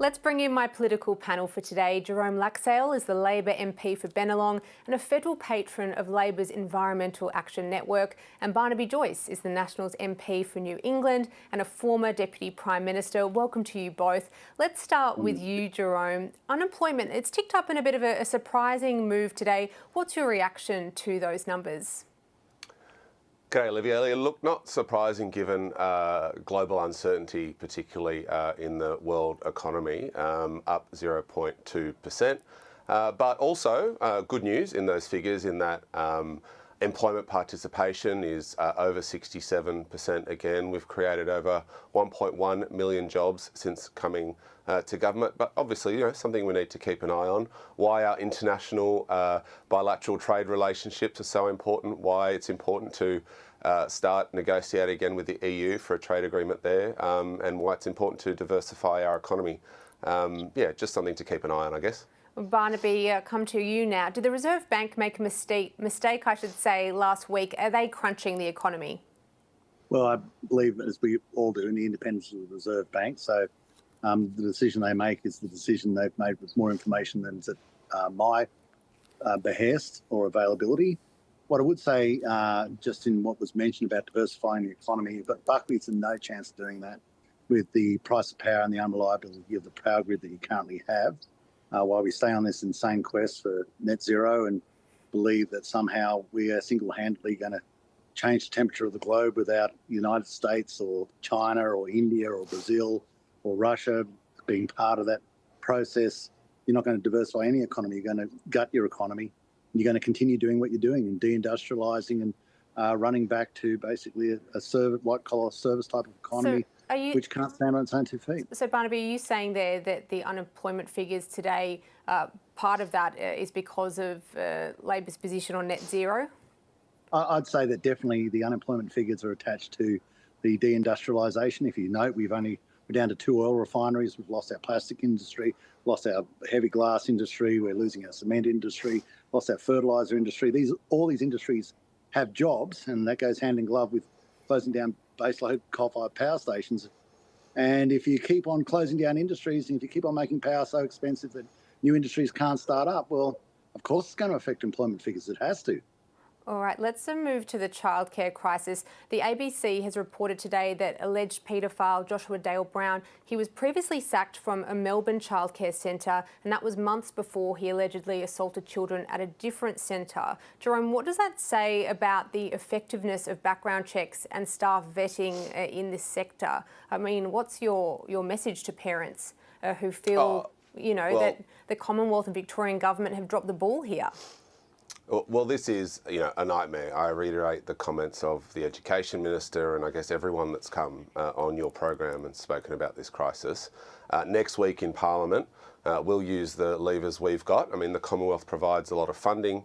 Let's bring in my political panel for today. Jerome Laxale is the Labor MP for Bennelong and a federal patron of Labor's Environmental Action Network. And Barnaby Joyce is the Nationals MP for New England and a former Deputy Prime Minister. Welcome to you both. Let's start with you, Jerome. Unemployment, it's ticked up in a bit of a surprising move today. What's your reaction to those numbers? Okay, Olivia. Look, not surprising given global uncertainty, particularly in the world economy, up 0.2%. But also good news in those figures in that employment participation is over 67% again. We've created over 1.1 million jobs since coming to government, but obviously, something we need to keep an eye on. Why our international bilateral trade relationships are so important, why it's important to start negotiating again with the EU for a trade agreement there, and why it's important to diversify our economy. Just something to keep an eye on, I guess. Barnaby, come to you now. Did the Reserve Bank make a mistake, I should say, last week? Are they crunching the economy? Well, I believe, as we all do, in the independence of the Reserve Bank. So the decision they make is the decision they've made with more information than at my behest or availability. What I would say, just in what was mentioned about diversifying the economy, but Buckley's in no chance of doing that with the price of power and the unreliability of the power grid that you currently have. While we stay on this insane quest for net zero and believe that somehow we are single-handedly going to change the temperature of the globe without the United States or China or India or Brazil or Russia being part of that process, you're not going to diversify any economy. You're going to gut your economy. You're going to continue doing what you're doing and deindustrialising and running back to basically a white-collar service type of economy, which can't stand on its own 2 feet. So, Barnaby, are you saying there that the unemployment figures today, part of that is because of Labor's position on net zero? I'd say that definitely the unemployment figures are attached to the deindustrialisation. If you note, we're down to 2 oil refineries. We've lost our plastic industry, lost our heavy glass industry. We're losing our cement industry, lost our fertiliser industry. All these industries have jobs, and that goes hand in glove with closing down baseload coal-fired power stations. And if you keep on closing down industries and if you keep on making power so expensive that new industries can't start up, well, of course it's going to affect employment figures. It has to. All right, let's move to the childcare crisis. The ABC has reported today that alleged paedophile Joshua Dale Brown, he was previously sacked from a Melbourne childcare centre, and that was months before he allegedly assaulted children at a different centre. Jerome, what does that say about the effectiveness of background checks and staff vetting in this sector? I mean, what's your message to parents who feel, that the Commonwealth and Victorian government have dropped the ball here? Well, this is, a nightmare. I reiterate the comments of the Education Minister and I guess everyone that's come on your program and spoken about this crisis. Next week in Parliament, we'll use the levers we've got. I mean, the Commonwealth provides a lot of funding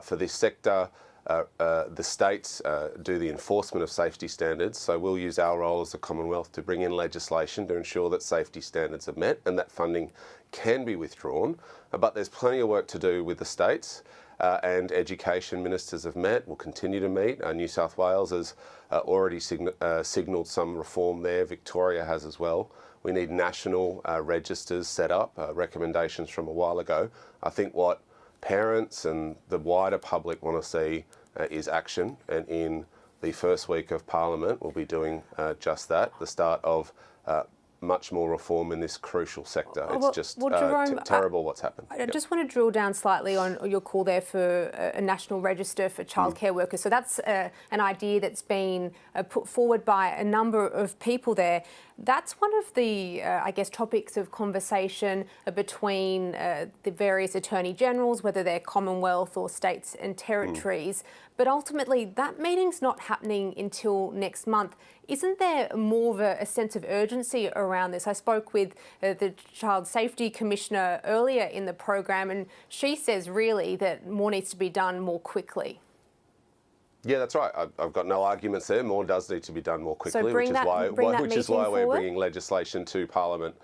for this sector. The states do the enforcement of safety standards, so we'll use our role as the Commonwealth to bring in legislation to ensure that safety standards are met and that funding can be withdrawn. But there's plenty of work to do with the states. And education ministers have met, will continue to meet. New South Wales has already signalled some reform there. Victoria has as well. We need national registers set up, recommendations from a while ago. I think what parents and the wider public want to see is action. And in the first week of Parliament, we'll be doing just that, the start of much more reform in this crucial sector. It's just Jerome, terrible what's happened. I just want to drill down slightly on your call there for a national register for childcare workers. So that's an idea that's been put forward by a number of people there. That's one of the, topics of conversation between the various Attorney Generals, whether they're Commonwealth or states and territories. But ultimately, that meeting's not happening until next month. Isn't there more of a sense of urgency around this? I spoke with the Child Safety Commissioner earlier in the program, and she says really that more needs to be done more quickly. Yeah, that's right. I've got no arguments there. More does need to be done more quickly, so which is why we're forward? bringing legislation to Parliament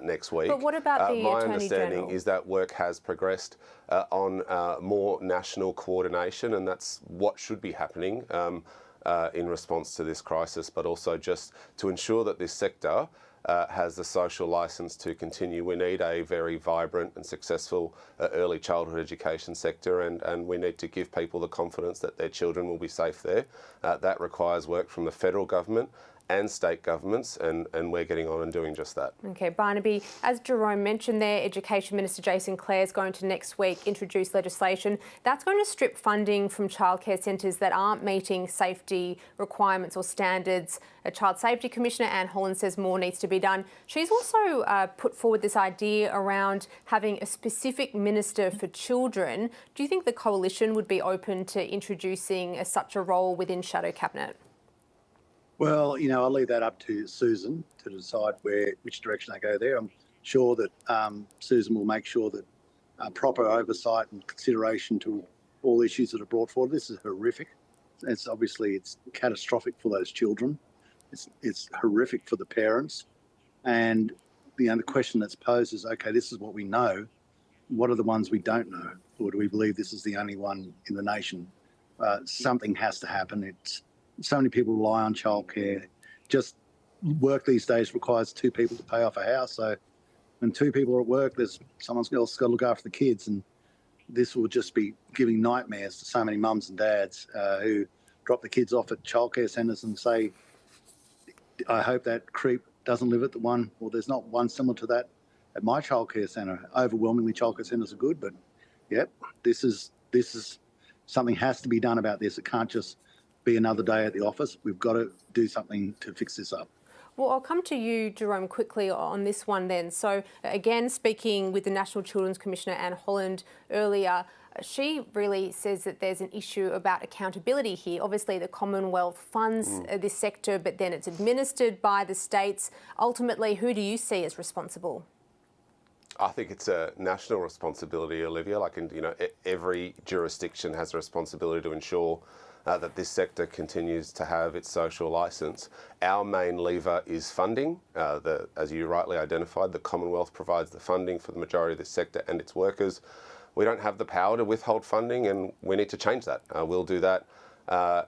next week. But what about the Attorney General? My understanding is that work has progressed on more national coordination, and that's what should be happening. in response to this crisis, but also just to ensure that this sector has the social licence to continue. We need a very vibrant and successful early childhood education sector, and we need to give people the confidence that their children will be safe there. That requires work from the federal government and state governments, and we're getting on and doing just that. Okay, Barnaby, as Jerome mentioned there, Education Minister Jason Clare is going to next week introduce legislation that's going to strip funding from childcare centres that aren't meeting safety requirements or standards. A Child Safety Commissioner, Anne Holland, says more needs to be done. She's also put forward this idea around having a specific minister for children. Do you think the coalition would be open to introducing such a role within Shadow Cabinet? Well, I'll leave that up to Susan to decide which direction they go there. I'm sure that Susan will make sure that proper oversight and consideration to all issues that are brought forward. This is horrific. It's catastrophic for those children. It's horrific for the parents. And the question that's posed is, okay, this is what we know. What are the ones we don't know? Or do we believe this is the only one in the nation? Something has to happen. So many people rely on childcare. Just work these days requires two people to pay off a house. So when two people are at work, there's someone else got to look after the kids. And this will just be giving nightmares to so many mums and dads who drop the kids off at childcare centres and say, I hope that creep doesn't live at the one, or there's not one similar to that at my childcare centre. Overwhelmingly, childcare centres are good, but yep, this is something has to be done about this. It can't just be another day at the office. We've got to do something to fix this up. Well, I'll come to you, Jerome, quickly on this one then. So, again, speaking with the National Children's Commissioner, Anne Holland, earlier, she really says that there's an issue about accountability here. Obviously, the Commonwealth funds this sector, but then it's administered by the states. Ultimately, who do you see as responsible? I think it's a national responsibility, Olivia. Every jurisdiction has a responsibility to ensure that this sector continues to have its social licence. Our main lever is funding. As you rightly identified, the Commonwealth provides the funding for the majority of this sector and its workers. We don't have the power to withhold funding, and we need to change that. We'll do that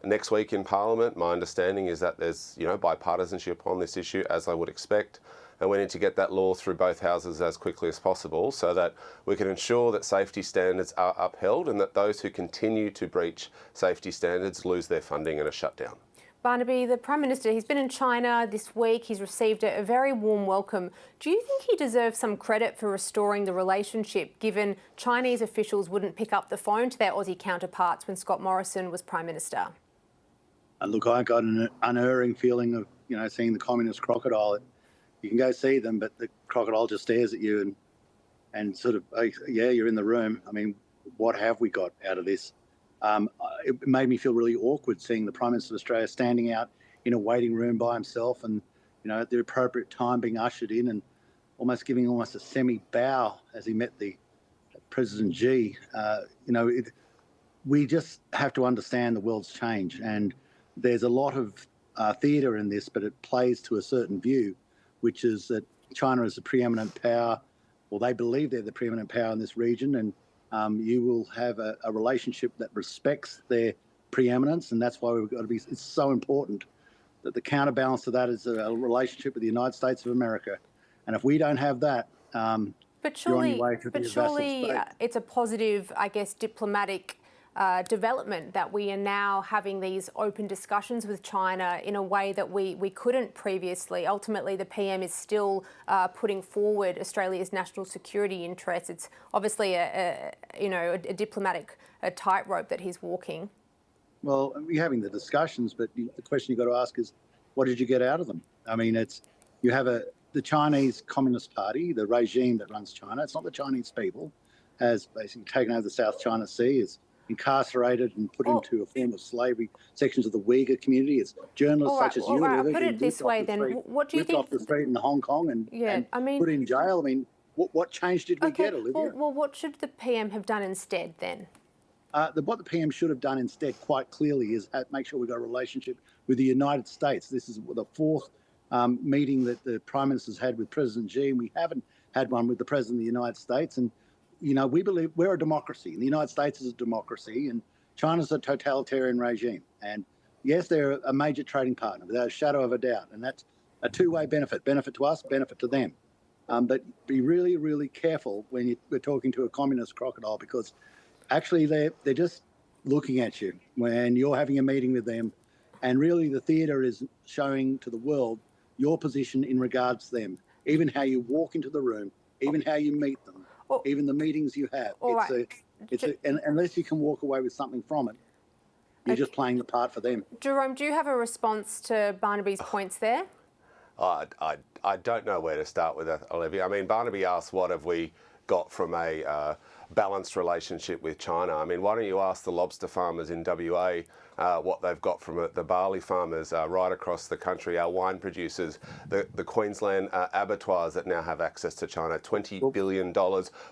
next week in Parliament. My understanding is that there's bipartisanship on this issue, as I would expect. And we need to get that law through both houses as quickly as possible so that we can ensure that safety standards are upheld and that those who continue to breach safety standards lose their funding and are shut down. Barnaby, the Prime Minister, he's been in China this week. He's received a very warm welcome. Do you think he deserves some credit for restoring the relationship, given Chinese officials wouldn't pick up the phone to their Aussie counterparts when Scott Morrison was Prime Minister? Look, I got an unerring feeling of, seeing the communist crocodile. You can go see them, but the crocodile just stares at you and sort of, yeah, you're in the room. I mean, what have we got out of this? It made me feel really awkward seeing the Prime Minister of Australia standing out in a waiting room by himself and, at the appropriate time being ushered in and giving a semi-bow as he met the President Xi. We just have to understand the world's change, and there's a lot of theatre in this, but it plays to a certain view, which is that China is the preeminent power, or they believe they're the preeminent power in this region, and you will have a relationship that respects their preeminence, and that's why we've got to be. It's so important that the counterbalance to that is a relationship with the United States of America, and if we don't have that, but surely it's a positive, diplomatic development that we are now having these open discussions with China in a way that we couldn't previously. Ultimately, the PM is still putting forward Australia's national security interests. It's obviously a diplomatic tightrope that he's walking. Well, we're having the discussions, but the question you've got to ask is, what did you get out of them? I mean, you have the Chinese Communist Party, the regime that runs China. It's not the Chinese people, has basically taken over the South China Sea, is incarcerated and put into a form of slavery sections of the Uyghur community. It's journalists such as you. I'll put it this way then. What do you think? Off the street in Hong Kong and put in jail. I mean, what change did we get, Olivia? Well, what should the PM have done instead then? What the PM should have done instead, quite clearly, is make sure we've got a relationship with the United States. This is the fourth meeting that the Prime Minister's had with President Xi, and we haven't had one with the President of the United States. And we believe we're a democracy, and the United States is a democracy, and China's a totalitarian regime. And Yes, they're a major trading partner without a shadow of a doubt, and that's a two-way benefit to us, benefit to them. But be really, really careful when we're talking to a communist crocodile, because actually they're just looking at you when you're having a meeting with them, and really the theatre is showing to the world your position in regards to them, even how you walk into the room, even how you meet them, even the meetings you have. And unless you can walk away with something from it, you're just playing the part for them. Jerome, do you have a response to Barnaby's points there? I don't know where to start with that, Olivia. I mean, Barnaby asked, what have we got from a balanced relationship with China? I mean, why don't you ask the lobster farmers in WA what they've got from it, the barley farmers right across the country, our wine producers, the Queensland abattoirs that now have access to China, $20 billion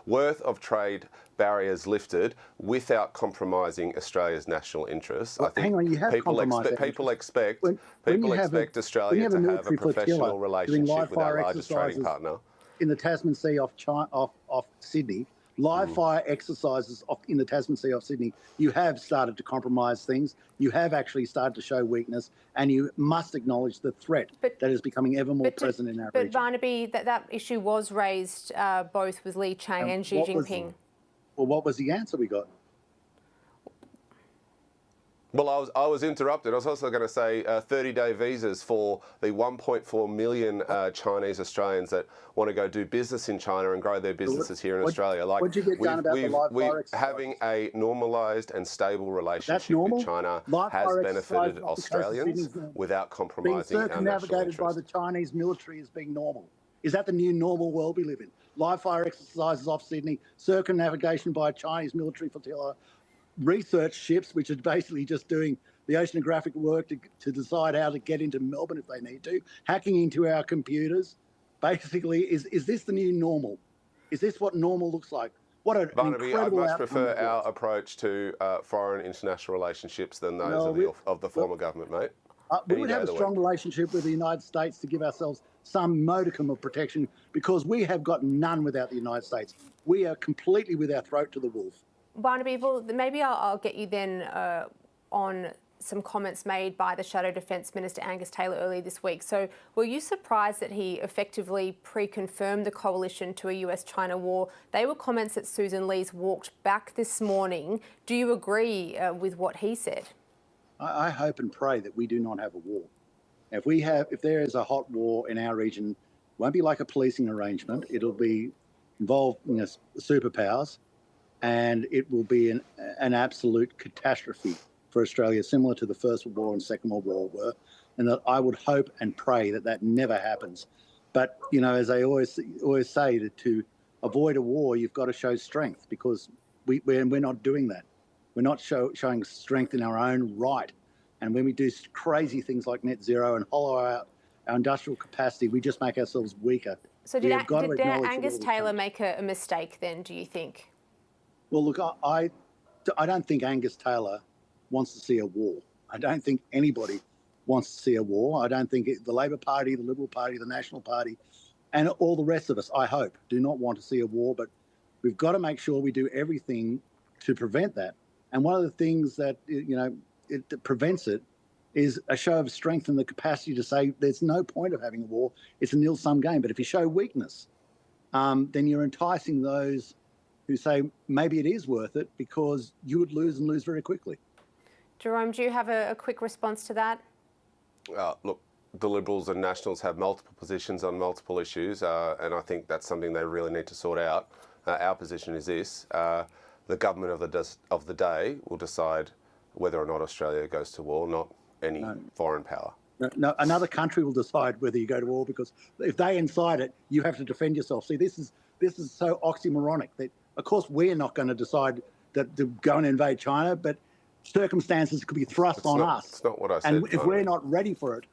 worth of trade barriers lifted without compromising Australia's national interests. Well, I think hang on, you have people expect Australia to have a professional relationship with our largest trading partner. In the Tasman Sea off Sydney, live fire exercises in the Tasman Sea off Sydney, you have started to compromise things. You have actually started to show weakness, and you must acknowledge the threat that is becoming ever more present in our region. But Barnaby, that issue was raised both with Li Chang and Xi Jinping. Well, what was the answer we got? Well, I was interrupted. I was also going to say 30-day visas for the 1.4 million Chinese Australians that want to go do business in China and grow their businesses here in Australia. Like, what'd you get done about the live fire exercises? Having a normalised and stable relationship with China has benefited Australians without compromising our national interests. Being circumnavigated by the Chinese military as being normal. Is that the new normal world we live in? Live fire exercises off Sydney, circumnavigation by a Chinese military flotilla, research ships, which are basically just doing the oceanographic work to decide how to get into Melbourne if they need to, hacking into our computers. Basically, is this the new normal? Is this what normal looks like? What an Barnaby, incredible I'd much prefer our approach to foreign international relationships than those of the former government, mate. We would have a strong relationship with the United States to give ourselves some modicum of protection, because we have got none without the United States. We are completely with our throat to the wolf. Barnaby, well, maybe I'll get you then on some comments made by the Shadow Defence Minister Angus Taylor earlier this week. So were you surprised that he effectively pre-confirmed the coalition to a US-China war? They were comments that Susan Lee's walked back this morning. Do you agree with what he said? I hope and pray that we do not have a war. If there is a hot war in our region, it won't be like a policing arrangement. It'll be involve superpowers, and it will be an absolute catastrophe for Australia, similar to the First World War and Second World War were. And that I would hope and pray that never happens. But as I always say, to avoid a war, you've got to show strength, because we're not doing that. We're not showing strength in our own right. And when we do crazy things like net zero and hollow out our industrial capacity, we just make ourselves weaker. So did Angus Taylor make a mistake then, do you think? Well, look, I don't think Angus Taylor wants to see a war. I don't think anybody wants to see a war. I don't think the Labor Party, the Liberal Party, the National Party, and all the rest of us, I hope, do not want to see a war. But we've got to make sure we do everything to prevent that. And one of the things that, it prevents it is a show of strength and the capacity to say there's no point of having a war. It's a nil-sum game. But if you show weakness, then you're enticing those who say maybe it is worth it, because you would lose and lose very quickly. Jerome, do you have a quick response to that? Look, the Liberals and Nationals have multiple positions on multiple issues, and I think that's something they really need to sort out. Our position is this. The government of the day will decide whether or not Australia goes to war, not any foreign power. No, another country will decide whether you go to war, because if they incite it, you have to defend yourself. See, this is so oxymoronic that, of course, we're not going to decide that to go and invade China, but circumstances could be thrust on us. That's not what I said. And if we're not ready for it,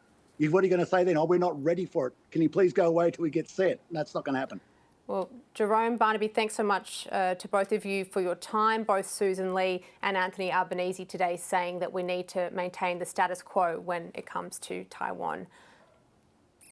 what are you going to say then? Oh, we're not ready for it. Can you please go away till we get set? That's not going to happen. Well, Jerome, Barnaby, thanks so much to both of you for your time. Both Susan Lee and Anthony Albanese today saying that we need to maintain the status quo when it comes to Taiwan.